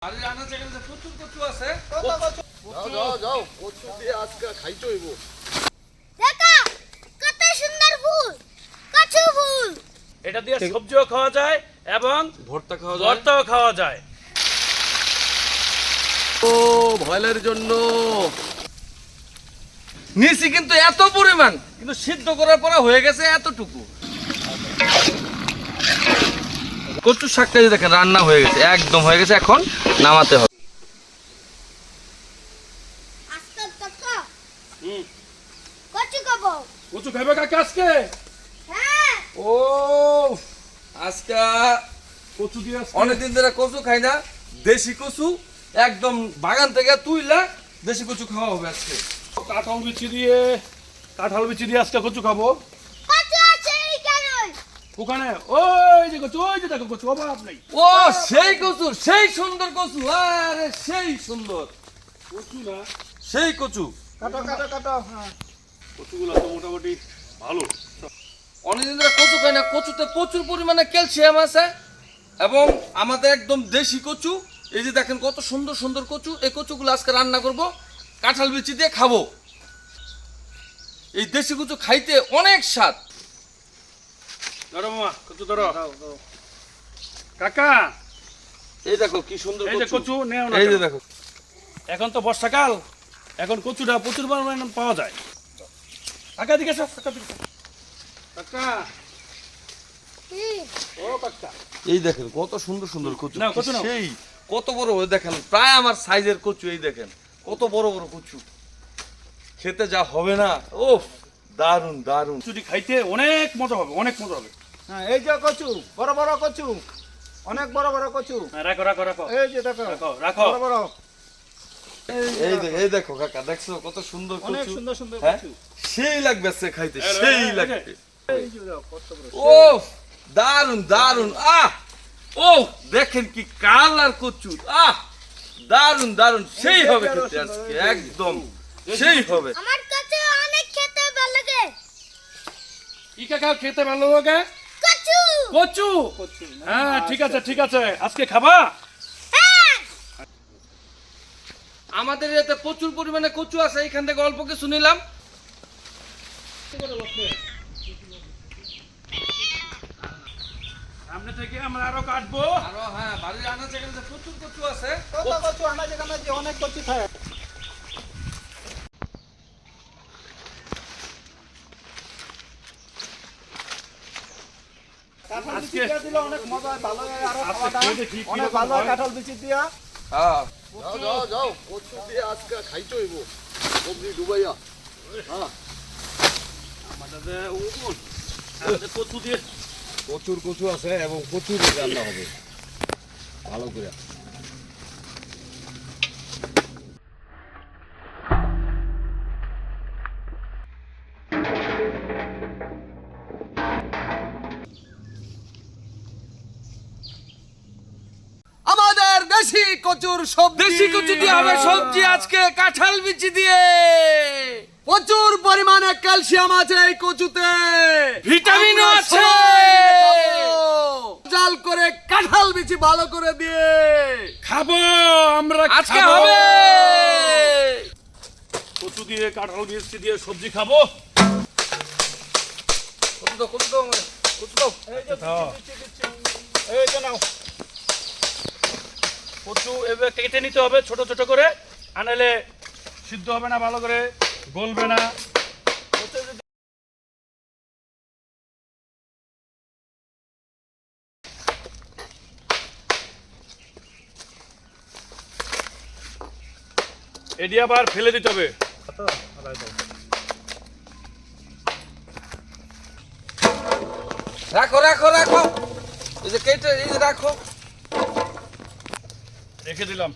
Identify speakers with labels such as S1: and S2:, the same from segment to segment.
S1: প্রচুর কচু আছে।
S2: যাও কচু দিয়ে আজকে খাইতে হইব।
S3: দেখা কত সুন্দর ফুল, কচু ফুল।
S1: এটা দিয়ে সবজিও খাওয়া যায় এবং ভর্তাও খাওয়া যায়।
S2: ও ভয়েলের জন্য নিছি কিন্তু এত পরিমাণ, কিন্তু সিদ্ধ করার পরে হয়ে গেছে এতটুকু। কচু শাকটা দেখেন রান্না হয়ে গেছে, একদম হয়ে গেছে, এখন নামাতে হবে।
S3: আজকে কাকা কচু খাবো।
S1: কচু খাবে কাকা আজকে?
S3: হ্যাঁ
S2: ও আজকে
S1: কচু দিয়ে
S2: অনেকদিন ধরে কচু খাই না, দেশি কচু একদম বাগান থেকে তুইলা দেশি কচু খাওয়া হবে আজকে।
S1: কাঁঠাল বিচি দিয়ে আজকে কচু খাবো।
S3: কচু আছে এইখানে।
S1: ওখানে ওই যে কচু, ওই যে দেখো কচু, অভাব নেই।
S2: ও সেই কচু, সেই সুন্দর কচু, আরে সেই সুন্দর
S1: কচু না,
S2: সেই কচু।
S1: কচুগুলো তো মোটামুটি ভালো।
S2: অনেকদিন ধরে কচু খাই না, কচুতে প্রচুর পরিমাণে ক্যালসিয়াম আছে এবং আমাদের একদম দেশি কচু। এই যে দেখেন কত সুন্দর সুন্দর কচু, এই কচুগুলো আজকে রান্না করব, কাঁঠাল বিচি দিয়ে খাবো। এই দেশি কচু খাইতে অনেক স্বাদ।
S1: ধরো মামা, কচু ধরো। কাকা
S2: এই দেখো কি সুন্দর
S1: এই যে কচু নেও না।
S2: এই যে দেখো,
S1: এখন তো বর্ষাকাল, এখন কচুটা প্রচুর পরিমাণে পাওয়া যায়। কাকা দিকে এসো, কাকা দিকে এসো। কাকা ও কাকা,
S2: এই দেখেন কত সুন্দর সুন্দর কচু,
S1: নাও, কচু নাও।
S2: সেই কত বড়, ওই দেখেন প্রায় আমার সাইজের কচু। এই দেখেন কত বড় বড় কচু, খেতে যা হবে না, ওফ দারুন দারুন।
S1: কচুটি খাইতে অনেক মজা হবে, অনেক মজা হবে।
S4: হ্যাঁ, এই যে কচু, বড় বড় কচু, অনেক বড় বড় কচু।
S1: হ্যাঁ, রাখো রাখো রাখো
S4: এই যে দেখো,
S1: রাখো রাখো।
S4: বড় বড়,
S2: এই দেখো কাকা, দেখছো কত সুন্দর
S4: অনেক
S2: কচু,
S4: সুন্দর সুন্দর
S2: হ্যাঁ?
S4: কচু।
S2: সেই লাগবে আজকে খাইতে,
S1: এই
S2: সেই
S1: এই
S2: লাগবে।
S4: এই যে দেখো, কত বড়।
S2: ওফ দারুন দারুন, ও দেখেন কি কালার কচু, দারুন দারুন, সেই হবে খেতে আজকে, একদম সেই হবে।
S3: আমার কাছে অনেক খেতে ভালো লাগে।
S1: কি কাকা খেতে ভালো লাগে?
S3: কচু
S1: কচু।
S4: কচু,
S1: হ্যাঁ ঠিক আছে ঠিক আছে, আজকে খাবা?
S3: হ্যাঁ
S2: আমাদের এতে প্রচুর পরিমাণে কচু আছে, এখান থেকে অল্প কিছু নিলাম।
S1: সামনে থেকে আমরা আরো কাটবো।
S2: আরো হ্যাঁ, বাড়ির আনাচে কানাচে প্রচুর কচু আছে।
S4: কত কচু, আমাদের এখানে যে অনেক কচু খায়। কাঁঠাল বিচি
S1: আজকে-
S4: দিয়ে দিলে অনেক মজা হয়, ভালো হয়, আরো
S1: আজকে
S4: খাওয়া দাওয়া।
S1: খেয়ে দেখি কি
S4: অনেক
S1: রকম
S4: ভালো হয়
S1: হয়।
S4: কাঁঠাল বিচি দিয়া।
S2: হ্যাঁ
S5: যাও কচু দিয়ে আজকে খাইতে হইব, সবজি ডুবাইয়া।
S1: আমাদের আমাদের কচু দিয়ে
S5: প্রচুর কচু আছে এবং প্রচুর রান্না হবে ভালো করে।
S2: আমাদের দেশি কচুর সবজি, দেশি কচু দিয়ে হবে সবজি আজকে, কাঁঠাল বিচি দিয়ে। প্রচুর পরিমাণে ক্যালসিয়াম আছে এই কচুতে, ভিটামিনও আছে। জাল করে কাঁঠাল বিচি ভালো করে দিয়ে
S1: খাবো আমরা,
S2: আজকে
S1: খাবো।
S2: হবে।
S1: কচু দিয়ে কাঁঠাল বিচি দিয়ে সবজি খাবো।
S2: কচু দাও, কচু দাও আমারে, কচু দাও।
S4: এই যে বিচি দিচ্ছি। এই যে নাও।
S1: কচু এভাবে কেটে নিতে হবে ছোট ছোট করে, আনালে সিদ্ধ হবে না, ভালো করে গলবে না। এটি আবার ফেলে দিতে হবে।
S2: রাখো রাখো রাখো, এই যে কেটে এই যে রাখো।
S1: রেখে দিলাম।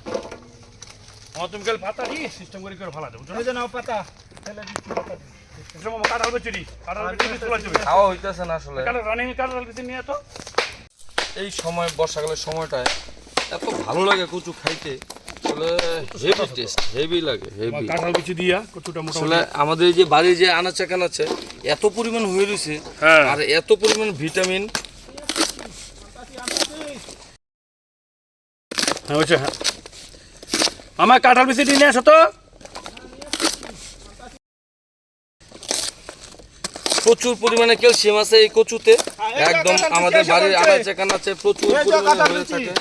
S1: আমার তুমি কাল পাতা দিয়ে সিস্টেম করে করে ভালো দেবো।
S4: এই যে নাও পাতা, ফেলে দিচ্ছি পাতা দিয়ে।
S1: কাঁঠাল বেচি দিই, কাঁঠাল বেচি দিয়ে তোলা যাবে।
S2: খাওয়া হইতেছে না আসলে।
S1: রানিং কাঁঠাল বেচি নিয়ে তো
S2: এই সময় বর্ষাকালের সময়টায় এত ভালো লাগে কচু খাইতে, আসলে হেভি টেস্ট, হেভি লাগে, হেভি।
S1: কাঁঠাল বেচি দিয়া কচুটা
S2: আসলে
S1: মোটামুটি
S2: আমাদের এই যে বাড়ির যে আনাচে কানাচে এত পরিমাণ হয়ে রয়েছে,
S1: হ্যাঁ।
S2: আর এত পরিমাণ ভিটামিন।
S1: হ্যাঁ, হচ্ছে হ্যাঁ। মামা কাঁঠাল বিচি নিয়ে আসো তো।
S2: প্রচুর পরিমাণে ক্যালসিয়াম আছে এই কচুতে, একদম আমাদের বাড়ির আনাচে কানাচে প্রচুর পরিমাণে হয়ে থাকে।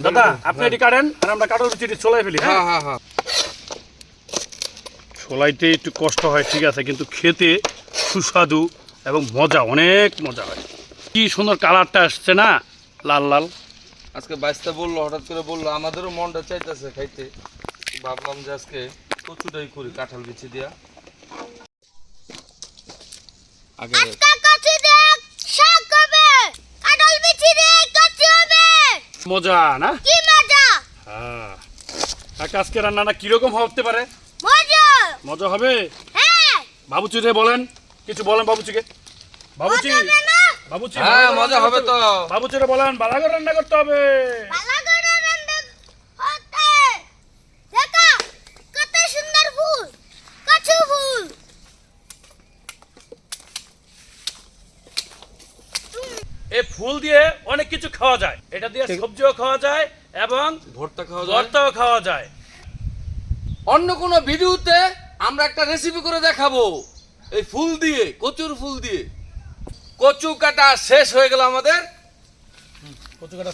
S1: দাদা আপনি এটি কাটেন আর আমরা কাঁঠাল বিচিটি ছোলাই ফেলি।
S2: হ্যাঁ হ্যাঁ হ্যাঁ,
S1: ছোলাইতে একটু কষ্ট হয় ঠিক আছে, কিন্তু খেতে সুস্বাদু এবং মজা, অনেক মজা হয়। কি সুন্দর কালারটা আসছে না, লাল লাল।
S2: আজকে বাইশটা বললো, হঠাৎ করে বললো, আমাদেরও মনটা চাইতেছে খাইতে, ভাবলাম যে আজকে কচুটাই করি কাঁঠাল বিচি দিয়া। আগে
S3: আজকে কচু দিয়ে শাক হবে, কাঁঠাল বিচি দিয়ে কচু হবে।
S1: মজা না?
S3: কি মজা!
S1: হ্যাঁ, কাকা আজকে রান্নাটা কিরকম হতে পারে?
S3: মজা!
S1: মজা হবে?
S3: হ্যাঁ!
S1: বাবুচিরে বলেন, কিছু বলেন বাবুচিকে। বাবুচি,
S3: মজা হবে না?
S1: বাবুচি,
S2: হ্যাঁ,
S1: ভালো করে
S2: মজা
S1: রান্না
S2: হবে
S1: করতে
S2: তো।
S1: বাবুচিরে বলেন ভালো করে রান্না করতে হবে।
S3: ভালো করে রান্না হতে। দেখা, কত সুন্দর ফুল, কচু ফুল।
S1: এই ফুল দিয়ে অনেক কিছু খাওয়া যায়, এটা দিয়ে সবজিও খাওয়া যায় এবং
S2: ভর্তা খাওয়া যায়।
S1: ভর্তাও খাওয়া যায়।
S2: অন্য কোনো ভিডিওতে আমরা একটা রেসিপি করে দেখাবো এই ফুল দিয়ে, কচুর ফুল দিয়ে। কচু কাটা শেষ হয়ে গেল আমাদের।
S1: কচু কাটা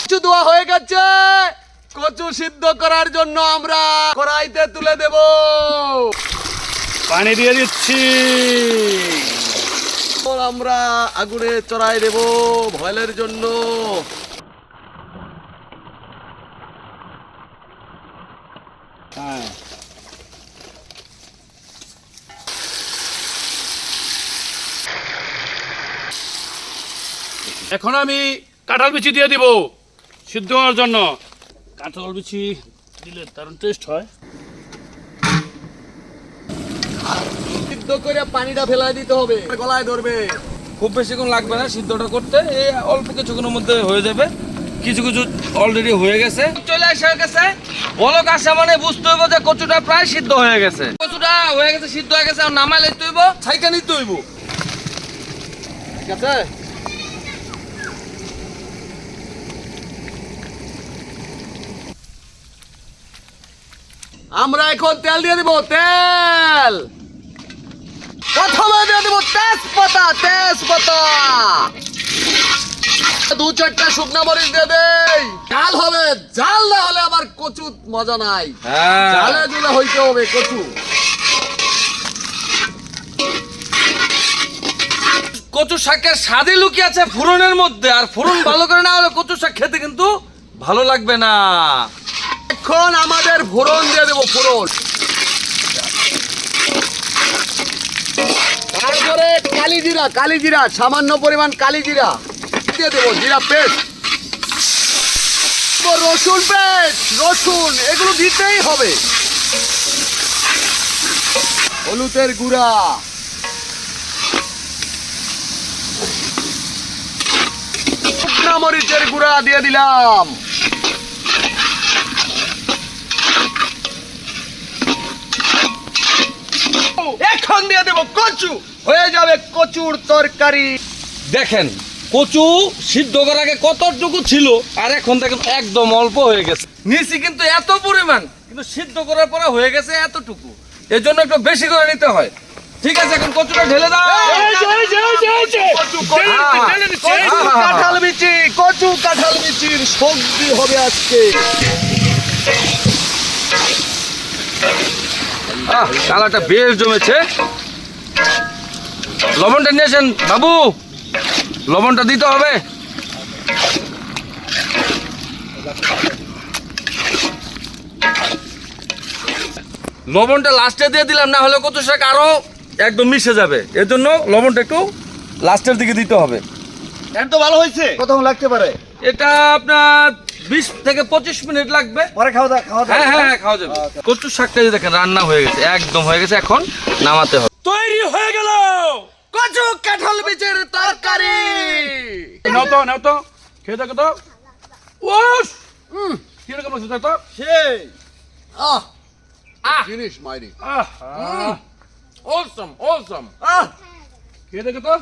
S5: কচু ধোয়া হয়ে গেছে, কচু সিদ্ধ করার জন্য আমরা কড়াইতে তুলে দেব।
S1: পানি দিয়ে দিচ্ছি।
S5: আমরা আগুনে চড়াই দেব ভয়েলের জন্য।
S1: এখন আমি কাঁঠাল বিচি দিয়ে দিব সিদ্ধ হওয়ার জন্য। কাঁঠাল বিচি দিলে দারুণ টেস্ট হয়।
S5: সিদ্ধ করে পানিটা ফেলাই দিতে হবে, গলায় ধরবে।
S2: খুব বেশিক্ষণ লাগবে না সিদ্ধটা করতে, এই অল্প কিছুক্ষণের মধ্যে হয়ে যাবে। কিছু কিছু অলরেডি হয়ে গেছে, চলে এসে গেছে। বলক আসা মানে বুঝতে হইব যে কচুটা প্রায় সিদ্ধ হয়ে গেছে। কচুটা হয়ে গেছে, সিদ্ধ হয়ে গেছে, আর নামাইলে হইব, ছাইকা নিতে হইব।
S5: ঠিক আছে, আমরা এখন তেল দিয়ে দিব। তেল প্রথমে দিয়ে দিব তেজপাতা। তেজপাতা 2-4টা শুকনা মরিচ দিয়ে দেই। ঝাল হবে, ঝাল না হলে আবার কচু মজা নাই।
S2: হ্যাঁ,
S5: ঝালে দিলে হইতে হবে কচু।
S2: কচু শাকের স্বাদই লুকিয়ে আছে ফোড়নের মধ্যে, আর ফোড়ন ভালো করে না হলে কচু শাক খেতে কিন্তু ভালো লাগবে না।
S5: এখন আমাদের ফোড়ন দিয়ে দেবো, ফোড়ন। তারপরে কালিজিরা, কালিজিরা সামান্য পরিমাণ কালিজিরা দিয়ে দেবো, জিরা পেস্ট, রসুন পেস্ট, রসুন এগুলো দিতেই হবে। হলুদের গুঁড়া, শুকনা মরিচের গুঁড়া দিয়ে দিলাম। এখন দিয়ে দেবো কচু, হয়ে যাবে কচুর তরকারি।
S2: দেখেন কচু সিদ্ধ করার আগে কতটুকু ছিল, আর এখন দেখেন একদম অল্প হয়ে গেছে। নিচি কিন্তু এত পরিমাণ, কিন্তু সিদ্ধ করার পরে হয়ে গেছে এতটুকু। এর জন্য একটু বেশি করে নিতে হয়। ঠিক আছে, এখন কচুটা ঢেলে দাও।
S5: কচু কাঁঠাল বিচি, কচু কাঁঠাল বিচির সবজি হবে আজকে।
S2: কালারটা বেশ জমেছে। লবণটা নিয়েছেন বাবু, লবণটা দিতে হবে। লবণটা লাস্টে দিয়ে দিলাম, না হলে কচু শাক আরো একদম মিশে যাবে। এর জন্য লবণটা একটু লাস্টের দিকে দিতে হবে।
S4: এখন তো ভালো হয়েছে, কতক্ষণ লাগতে পারে?
S2: এটা আপনার 20 থেকে 25 মিনিট লাগবে।
S4: পরে খাওয়া দাওয়া খাওয়া
S2: হ্যাঁ
S4: দাওয়া
S2: হ্যাঁ হ্যাঁ, খাওয়া যাবে। কচু শাকটা যে দেখেন রান্না হয়ে গেছে, একদম হয়ে গেছে, এখন নামাতে হবে।
S1: তৈরি হয়ে গেল
S5: কচু কাঁঠাল বিচির তরকারি।
S1: নাও তো খেয়ে দেখো তো। ওস কিরকম লাগছে তো
S4: সেই
S5: আহ
S6: Finish, mighty.
S1: আহ
S2: Awesome, awesome.
S5: আহ
S1: খেয়ে দেখে তো